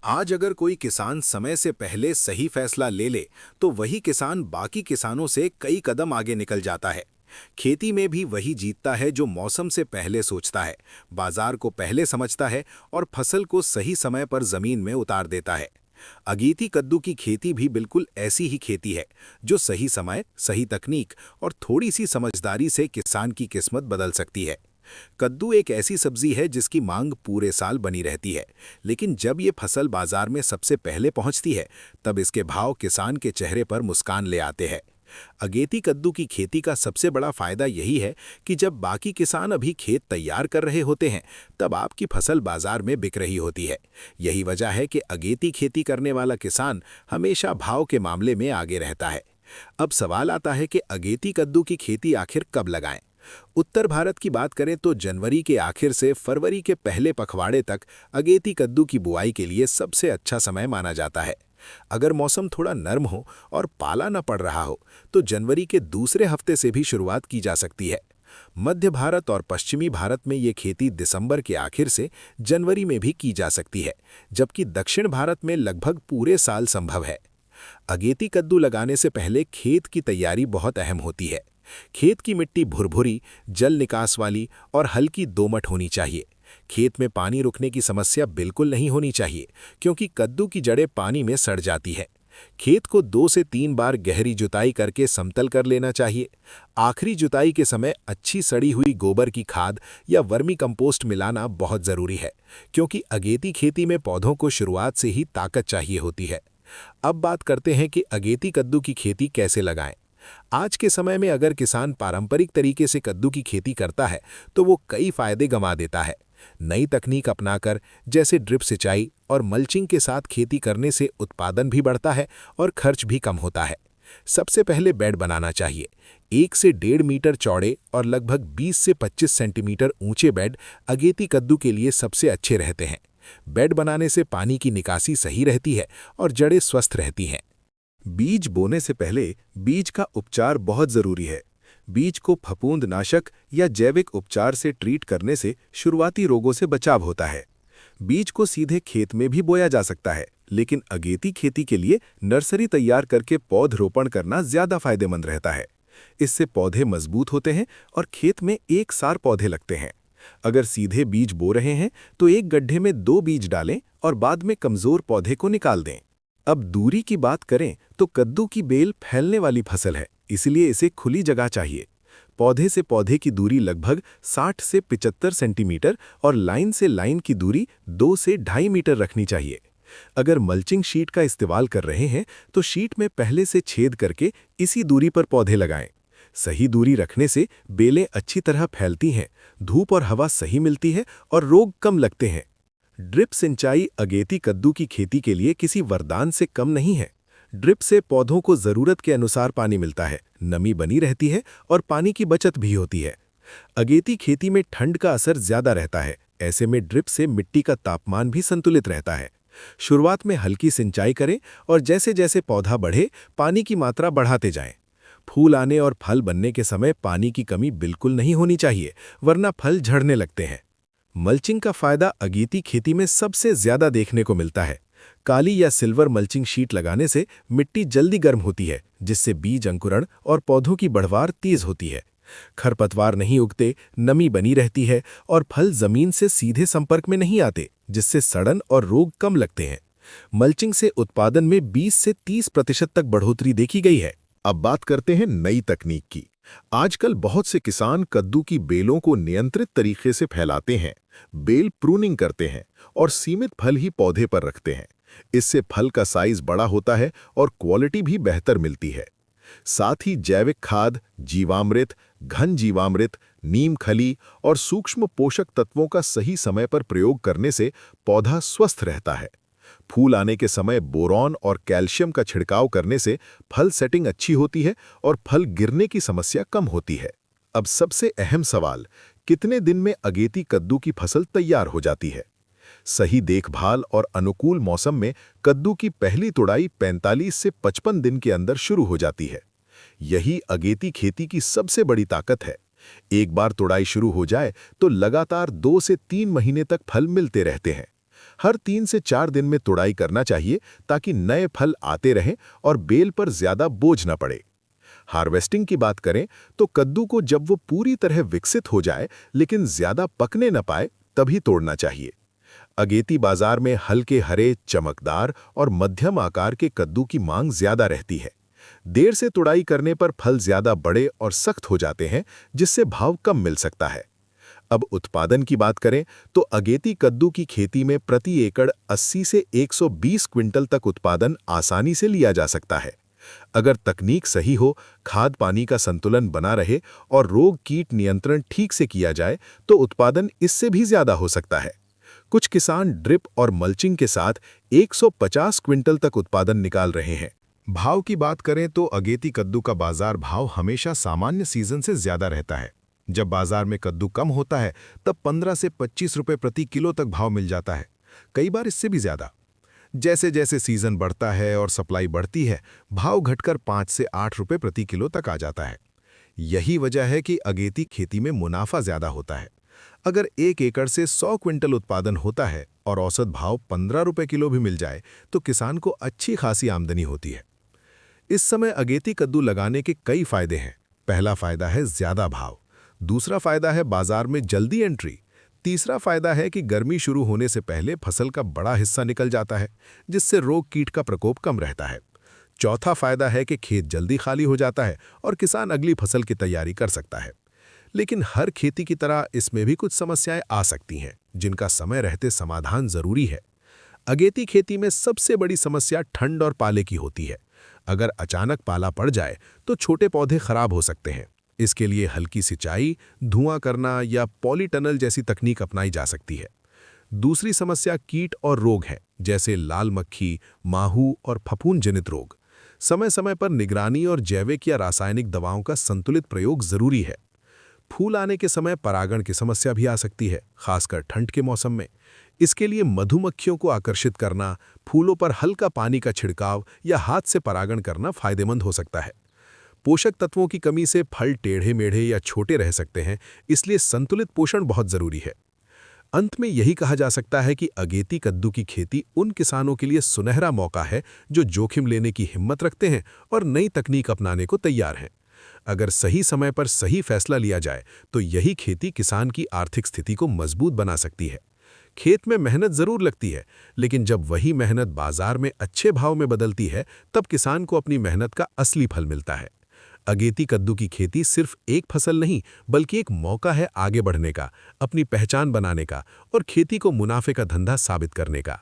आज अगर कोई किसान समय से पहले सही फैसला ले ले तो वही किसान बाकी किसानों से कई कदम आगे निकल जाता है। खेती में भी वही जीतता है जो मौसम से पहले सोचता है, बाजार को पहले समझता है और फसल को सही समय पर जमीन में उतार देता है। अगेती कद्दू की खेती भी बिल्कुल ऐसी ही खेती है, जो सही समय, सही तकनीक और थोड़ी सी समझदारी से किसान की किस्मत बदल सकती है। कद्दू एक ऐसी सब्जी है जिसकी मांग पूरे साल बनी रहती है, लेकिन जब ये फसल बाजार में सबसे पहले पहुंचती है, तब इसके भाव किसान के चेहरे पर मुस्कान ले आते हैं। अगेती कद्दू की खेती का सबसे बड़ा फायदा यही है कि जब बाकी किसान अभी खेत तैयार कर रहे होते हैं, तब आपकी फसल बाजार में बिक रही होती है। यही वजह है कि अगेती खेती करने वाला किसान हमेशा भाव के मामले में आगे रहता है। अब सवाल आता है कि अगेती कद्दू की खेती आखिर कब लगाएं? उत्तर भारत की बात करें तो जनवरी के आखिर से फरवरी के पहले पखवाड़े तक अगेती कद्दू की बुआई के लिए सबसे अच्छा समय माना जाता है। अगर मौसम थोड़ा नर्म हो और पाला न पड़ रहा हो, तो जनवरी के दूसरे हफ्ते से भी शुरुआत की जा सकती है। मध्य भारत और पश्चिमी भारत में ये खेती दिसंबर के आखिर से जनवरी में भी की जा सकती है, जबकि दक्षिण भारत में लगभग पूरे साल संभव है। अगेती कद्दू लगाने से पहले खेत की तैयारी बहुत अहम होती है। खेत की मिट्टी भुरभुरी, जल निकास वाली और हल्की दोमट होनी चाहिए। खेत में पानी रुकने की समस्या बिल्कुल नहीं होनी चाहिए, क्योंकि कद्दू की जड़ें पानी में सड़ जाती हैं। खेत को 2 से 3 बार गहरी जुताई करके समतल कर लेना चाहिए। आखिरी जुताई के समय अच्छी सड़ी हुई गोबर की खाद या वर्मी कंपोस्ट मिलाना बहुत ज़रूरी है, क्योंकि अगेती खेती में पौधों को शुरुआत से ही ताकत चाहिए होती है। अब बात करते हैं कि अगेती कद्दू की खेती कैसे लगाएं। आज के समय में अगर किसान पारंपरिक तरीके से कद्दू की खेती करता है, तो वो कई फायदे गंवा देता है। नई तकनीक अपनाकर, जैसे ड्रिप सिंचाई और मल्चिंग के साथ खेती करने से उत्पादन भी बढ़ता है और खर्च भी कम होता है। सबसे पहले बेड बनाना चाहिए। 1 से 1.5 मीटर चौड़े और लगभग 20 से 25 सेंटीमीटर ऊंचे बेड अगेती कद्दू के लिए सबसे अच्छे रहते हैं। बेड बनाने से पानी की निकासी सही रहती है और जड़ें स्वस्थ रहती हैं। बीज बोने से पहले बीज का उपचार बहुत जरूरी है। बीज को फफूंदनाशक या जैविक उपचार से ट्रीट करने से शुरुआती रोगों से बचाव होता है। बीज को सीधे खेत में भी बोया जा सकता है, लेकिन अगेती खेती के लिए नर्सरी तैयार करके पौधरोपण करना ज्यादा फायदेमंद रहता है। इससे पौधे मजबूत होते हैं और खेत में एक सार पौधे लगते हैं। अगर सीधे बीज बो रहे हैं, तो एक गड्ढे में 2 बीज डालें और बाद में कमजोर पौधे को निकाल दें। अब दूरी की बात करें तो कद्दू की बेल फैलने वाली फसल है, इसलिए इसे खुली जगह चाहिए। पौधे से पौधे की दूरी लगभग 60 से 75 सेंटीमीटर और लाइन से लाइन की दूरी 2 से 2.5 मीटर रखनी चाहिए। अगर मल्चिंग शीट का इस्तेमाल कर रहे हैं, तो शीट में पहले से छेद करके इसी दूरी पर पौधे लगाएं। सही दूरी रखने से बेलें अच्छी तरह फैलती हैं, धूप और हवा सही मिलती है और रोग कम लगते हैं। ड्रिप सिंचाई अगेती कद्दू की खेती के लिए किसी वरदान से कम नहीं है। ड्रिप से पौधों को जरूरत के अनुसार पानी मिलता है, नमी बनी रहती है और पानी की बचत भी होती है। अगेती खेती में ठंड का असर ज्यादा रहता है, ऐसे में ड्रिप से मिट्टी का तापमान भी संतुलित रहता है। शुरुआत में हल्की सिंचाई करें और जैसे जैसे पौधा बढ़े, पानी की मात्रा बढ़ाते जाएं। फूल आने और फल बनने के समय पानी की कमी बिल्कुल नहीं होनी चाहिए, वरना फल झड़ने लगते हैं। मल्चिंग का फायदा अगेती खेती में सबसे ज्यादा देखने को मिलता है। काली या सिल्वर मल्चिंग शीट लगाने से मिट्टी जल्दी गर्म होती है, जिससे बीज अंकुरण और पौधों की बढ़वार तेज होती है। खरपतवार नहीं उगते, नमी बनी रहती है और फल जमीन से सीधे संपर्क में नहीं आते, जिससे सड़न और रोग कम लगते हैं। मल्चिंग से उत्पादन में 20 से 30% तक बढ़ोतरी देखी गई है। अब बात करते हैं नई तकनीक की। आजकल बहुत से किसान कद्दू की बेलों को नियंत्रित तरीके से फैलाते हैं, बेल प्रूनिंग करते हैं और सीमित फल ही पौधे पर रखते हैं। इससे फल का साइज बड़ा होता है और क्वालिटी भी बेहतर मिलती है। साथ ही जैविक खाद, जीवामृत, घन जीवामृत, नीम खली और सूक्ष्म पोषक तत्वों का सही समय पर प्रयोग करने से पौधा स्वस्थ रहता है। फूल आने के समय बोरॉन और कैल्शियम का छिड़काव करने से फल सेटिंग अच्छी होती है और फल गिरने की समस्या कम होती है। अब सबसे अहम सवाल, कितने दिन में अगेती कद्दू की फसल तैयार हो जाती है? सही देखभाल और अनुकूल मौसम में कद्दू की पहली तुड़ाई 45 से 55 दिन के अंदर शुरू हो जाती है। यही अगेती खेती की सबसे बड़ी ताकत है। एक बार तुड़ाई शुरू हो जाए तो लगातार 2 से 3 महीने तक फल मिलते रहते हैं। हर 3 से 4 दिन में तुड़ाई करना चाहिए ताकि नए फल आते रहें और बेल पर ज्यादा बोझ न पड़े। हार्वेस्टिंग की बात करें तो कद्दू को जब वो पूरी तरह विकसित हो जाए लेकिन ज्यादा पकने न पाए तभी तोड़ना चाहिए। अगेती बाजार में हल्के हरे, चमकदार और मध्यम आकार के कद्दू की मांग ज्यादा रहती है। देर से तुड़ाई करने पर फल ज्यादा बड़े और सख्त हो जाते हैं, जिससे भाव कम मिल सकता है। अब उत्पादन की बात करें तो अगेती कद्दू की खेती में प्रति एकड़ 80 से 120 क्विंटल तक उत्पादन आसानी से लिया जा सकता है। अगर तकनीक सही हो, खाद पानी का संतुलन बना रहे और रोग कीट नियंत्रण ठीक से किया जाए तो उत्पादन इससे भी ज्यादा हो सकता है। कुछ किसान ड्रिप और मल्चिंग के साथ 150 क्विंटल तक उत्पादन निकाल रहे हैं। भाव की बात करें तो अगेती कद्दू का बाजार भाव हमेशा सामान्य सीजन से ज्यादा रहता है। जब बाजार में कद्दू कम होता है तब 15 से 25 रुपए प्रति किलो तक भाव मिल जाता है, कई बार इससे भी ज्यादा। जैसे जैसे सीजन बढ़ता है और सप्लाई बढ़ती है, भाव घटकर 5 से 8 रुपए प्रति किलो तक आ जाता है। यही वजह है कि अगेती खेती में मुनाफा ज्यादा होता है। अगर 1 एकड़ से 100 क्विंटल उत्पादन होता है और औसत भाव 15 रुपए किलो भी मिल जाए तो किसान को अच्छी खासी आमदनी होती है। इस समय अगेती कद्दू लगाने के कई फायदे हैं। पहला फायदा है ज्यादा भाव, दूसरा फायदा है बाजार में जल्दी एंट्री, तीसरा फायदा है कि गर्मी शुरू होने से पहले फसल का बड़ा हिस्सा निकल जाता है, जिससे रोग कीट का प्रकोप कम रहता है। चौथा फायदा है कि खेत जल्दी खाली हो जाता है और किसान अगली फसल की तैयारी कर सकता है। लेकिन हर खेती की तरह इसमें भी कुछ समस्याएं आ सकती हैं, जिनका समय रहते समाधान जरूरी है। अगेती खेती में सबसे बड़ी समस्या ठंड और पाले की होती है। अगर अचानक पाला पड़ जाए तो छोटे पौधे खराब हो सकते हैं। इसके लिए हल्की सिंचाई, धुआं करना या पॉलीटनल जैसी तकनीक अपनाई जा सकती है। दूसरी समस्या कीट और रोग है, जैसे लाल मक्खी, माहू और फफूंद जनित रोग। समय समय पर निगरानी और जैविक या रासायनिक दवाओं का संतुलित प्रयोग जरूरी है। फूल आने के समय परागण की समस्या भी आ सकती है, खासकर ठंड के मौसम में। इसके लिए मधुमक्खियों को आकर्षित करना, फूलों पर हल्का पानी का छिड़काव या हाथ से परागण करना फायदेमंद हो सकता है। पोषक तत्वों की कमी से फल टेढ़े मेढ़े या छोटे रह सकते हैं, इसलिए संतुलित पोषण बहुत जरूरी है। अंत में यही कहा जा सकता है कि अगेती कद्दू की खेती उन किसानों के लिए सुनहरा मौका है जो जोखिम लेने की हिम्मत रखते हैं और नई तकनीक अपनाने को तैयार हैं। अगर सही समय पर सही फैसला लिया जाए तो यही खेती किसान की आर्थिक स्थिति को मजबूत बना सकती है। खेत में मेहनत जरूर लगती है, लेकिन जब वही मेहनत बाजार में अच्छे भाव में बदलती है तब किसान को अपनी मेहनत का असली फल मिलता है। अगेती कद्दू की खेती सिर्फ एक फसल नहीं, बल्कि एक मौका है आगे बढ़ने का, अपनी पहचान बनाने का और खेती को मुनाफे का धंधा साबित करने का।